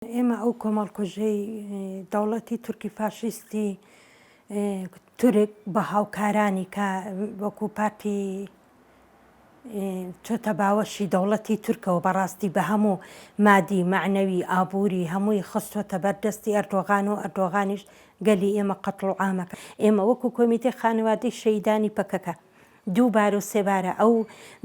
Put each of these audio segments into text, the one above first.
ئێمە ئەو کۆمەڵکوژەی دەوڵەتی تورکی فاشیستی تورک بە هاوکارانی کە وەکو پارتی چۆتە باوەشی دەوڵەتی تورکەوە بەڕاستی بە هەموو مادی معنەوی ئابووری هەمووی خستۆتە بەردەستی ئەردۆغان و ئەردۆغانیش گەلی ئێمە قەتڵ و عامەکە. ئێمە وەکو کۆمیتەی خانەوادەی شەیدانی پەکەکە دووبار و سێبارە ئەو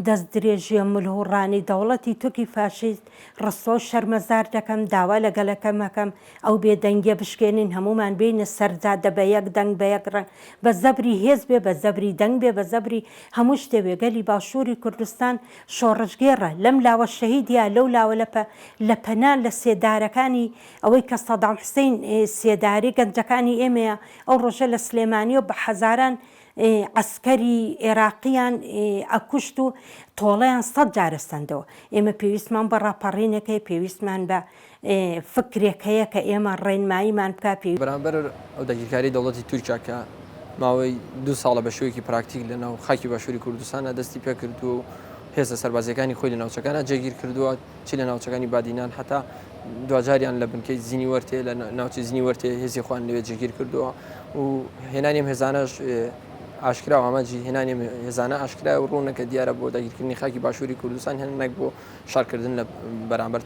دەست درێژیە ملهوڕانی دەوڵەتی تورکی فاشیست ڕستۆ شەرمەزار دەکەم، داوا لەگەڵەکەم مەکەم، ئەو بێدەنگیە بشکێنین هەمومان بینە سەرزادە بە یەک دەنگ بە یەک ڕەنگ بە زەبری هێز بێ، بە زەبری دەنگ بێ، بە زەبری هەموو شتێ بێ. گەلی باشووری کوردستان شۆڕژگێڕە لەم لاوە شەهیدیا لەو لاوە لە پەنان لە سێدارەکانی ئەوەی کە سەدام حوسێن سێداری گەنجەکانی ئێمەیە ئەو ڕۆژە لە سلێمانیەوە بە حەزاران عسکەری عێراقییان ئەکوشت و تۆڵەیان 100 جارە سەندەوە. ئێمە پێویستمان بە ڕاپەڕینەکەی، پێویستمان بە فکرێکەیە کە ئێمە ڕێنماییمان بکا. بەرامبەر ئەو داگیرکاری دەوڵەتی تورکیا کە ماوەی 2 ساڵە بە شێوەیەکی پراکتیک لەناو خاکی باشووری کوردستانە دەستی پێ کردو و هێزە سەربازیەکانی خۆی لە ناوچەکانە جێگیر کردووە، چی لە ناوچەکانی بادینان هەتا دوجاریان لە بنکەی زینی وەرتێ لە ناوچی زینی وەرتێ هێزی خوان لەوێ جێگیر کردووە و هێنانیم هێزانەش ئاشکرا و ئاماجی هێنانیم هێزانە ئاشکرا و ڕوونەکە دیارە بۆ داگیرکردنی خاکی باشووری کوردستان هێنانێک بۆ شارکردن لە بەرامبەر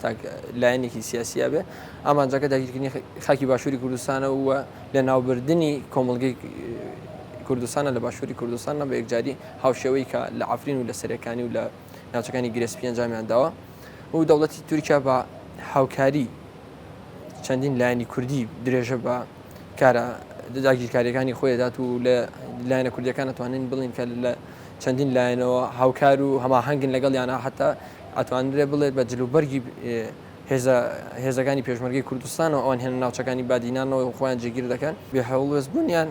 لایەنێکی سیاسیە بێ. ئامانجەکە داگیرکردنی خاکی باشووری کوردستانە وە لە ناوبردننی کۆمەڵگەی کوردستانە لە باشووری کوردستانە بە یەکجاری هاوشێوەی کە لە عەفرین و لە سەرەکانی و لە ناوچەکانی گرێسپی ئەنجامیان داوە و دەوڵەتی تورکیا بە هاوکاری چەندین لایەنی کوردی درێژە بە کارە داگیرکاریەکانی خۆی دەدات و لە لایەنە کوردیەکان ئەتوانین بڵین کە لە چەندین لایەنەوە هاوکار و هەماهەنگن لەگەڵ یانە حتا ئەتوانرێ بڵێت بە جلوبەرگی هێزەکانی پێشمەرگەی کوردستانەوە ئەوان هێنە ناوچەکانی بادینانەوە خۆیان جێگیر دەکەن. بێهەوڵوێستبوونیان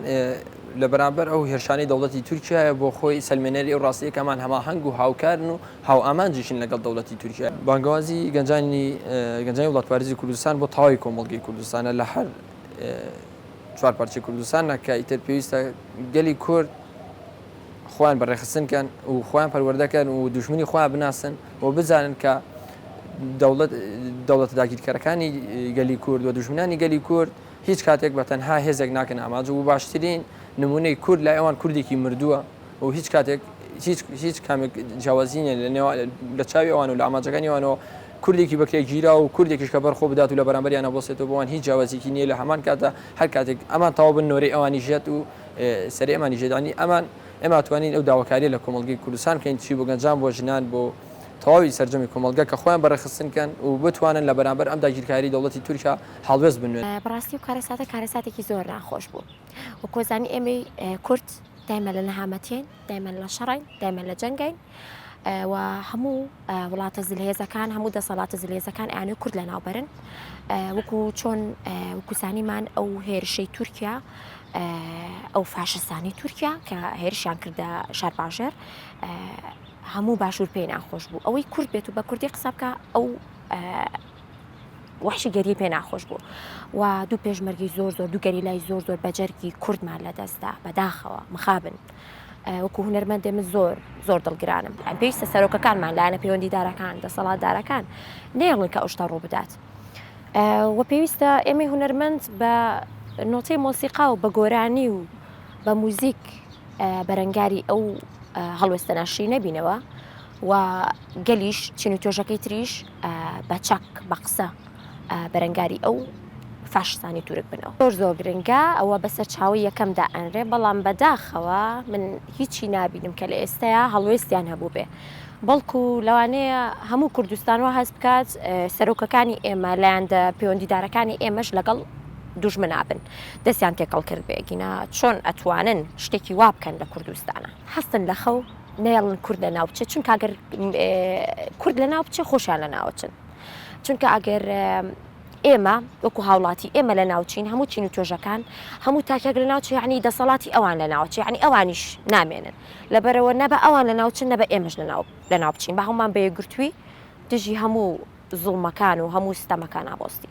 لە بەرامبەر ئەو هێرشانەی دەوڵەتی تورکیایە بۆ خۆی سەلمێنەری ئەو ڕاستیەکەمان هەماهەنگ و هاوکارن و هاو ئامانجیشن لەگەڵ دەوڵەتی تورکیا. بانگوازی گەنجانی وڵاتپارێزی کوردستان بۆ تەواوی کۆمەڵگەی کوردستانە لە هەر 4 پارچەی کوردستانە کە ئیتر پێویستە گەلی کورد خۆیان بەڕێخستنکەن و خۆیان پەروەردەکەن و دوژمنی خۆیان بناسن و بزانن کە دەوڵەتە داگیرکەرەکانی گەلی کورد و دوژمنانی گەلی کورد هیچ کاتێک بە تەنها هێزێک ناکەن ئاماجە و باشترین نمونەی کورد لای ئەوان کوردێکی مردووە و هیچ کاتێک هیچ کامێک جیاوازینە لە چاوی ئەوان و لە ئاماجەکانی ئەوانەوە کوردێکی بەکرێک گیرا و کوردێکیش کە بەرخۆ بدات و لە بەرامبەریانە بۆسێتەوە بۆوان هیچ جیاوازێکی نییە لە هەمان کاتە هەر کاتێک ئەمان تەواو بن نۆرەی ئەوانی ژێت و سەری ئەمانی ژێدانی ئێمە ئەتوانین ئەو داواکاریە لە کۆمەڵگەی کوردستان بکەین چی بۆ گەنجان بۆ ژنان بۆ تەواوی سەرجەمی کۆمەڵگە کە خۆیان بەڕێخستنکەن و بتوانن لە بەرامبەر ئەم داگیرکاری دەوڵەتی تورکیا هەڵوێست بنوێن. بەڕاستی و کارەساتە کارەساتێکی زۆر ناخۆش بوو و کۆزانی ئێمەی کورد دایمە لە نەهامەتین، دایمە لە شەڕین، دایمە لە جەنگین و هەموو وڵاتە زلهێزەکان هەموو دەسەڵاتە زلهێزەکان ئەیانوی کورد لە ناوبەرن وەکو چۆن وەکوسانیمان ئەو هێرشەی تورکیا ئەو فاشستانی تورکیا کە هێرشیان کردە شار باژێر هەموو باشوور پێی ناخۆش بوو. ئەوەی کورد بێت و بە کوردی قسە بکە ئەو وحشی گەری پێ ناخۆش بوو و دوو پێشمەرگی زۆر دوو گەریلای زۆر بەجەرگی کوردمان لەدەستدا بەداخەوە مخابن وەکو هونەرمەندێ من زۆر دڵگرانم. پێویستە سەرۆکەکانمان لایەنە پەیوەندیدارەکان دەسەڵاتدارەکان نێڵن کە ئەو شتە ڕوو بدات و پێویستە ئێمەی هونەرمەند بە نۆتەی مۆسیقا و بە گۆرانی و بە موزیک بەرەنگاری ئەو هەڵوێستە ناشری نەبینەوە و گەلیش چین و تۆژەکەی تریش بە چەک بە قسە بەرەنگاری ئەو فاشستانی تورک بنەوە. زۆر گرنگە ئەوە بەسەر چاوی یەکەمدا ئەنرێ، بەڵام بەداخەوە من هیچی نابینم کە لە ئێستایا هەڵوێستیان هەبوو بێ، بەڵکو لەوانەیە هەموو کوردستانەوە هەست بکات سەرۆکەکانی ئێمە لایەندە پەیوەندیدارەکانی ئێمەش لەگەڵ دوژمن نابن دەستیان تێکەڵ کرد بێگینە چۆن ئەتوانن شتێکی وا بکەن لە کوردستانە هەستن لە خەو نێڵن کورد لە ناو بچێت، چونکە ئەگەر کورد لە ناو بچێ خۆشیان لە ناوچن، چونکە ئەگەر ئێمە وەکو هاوڵاتی ئێمە لە ناوچین هەموو چین و تۆژەکان هەموو تاکێک لە ناوچێ یعنی دەسەڵاتی ئەوان لە ناوچێ یعنی ئەوانیش نامێنن لەبەرەوە نەبە ئەوان لە ناوچن نەبە ئێمەش لە ناو بچین بە هەمومان بە یەکگرتووی دژی هەموو زوڵمەکان و هەموو ستەمەکان ئابۆستی.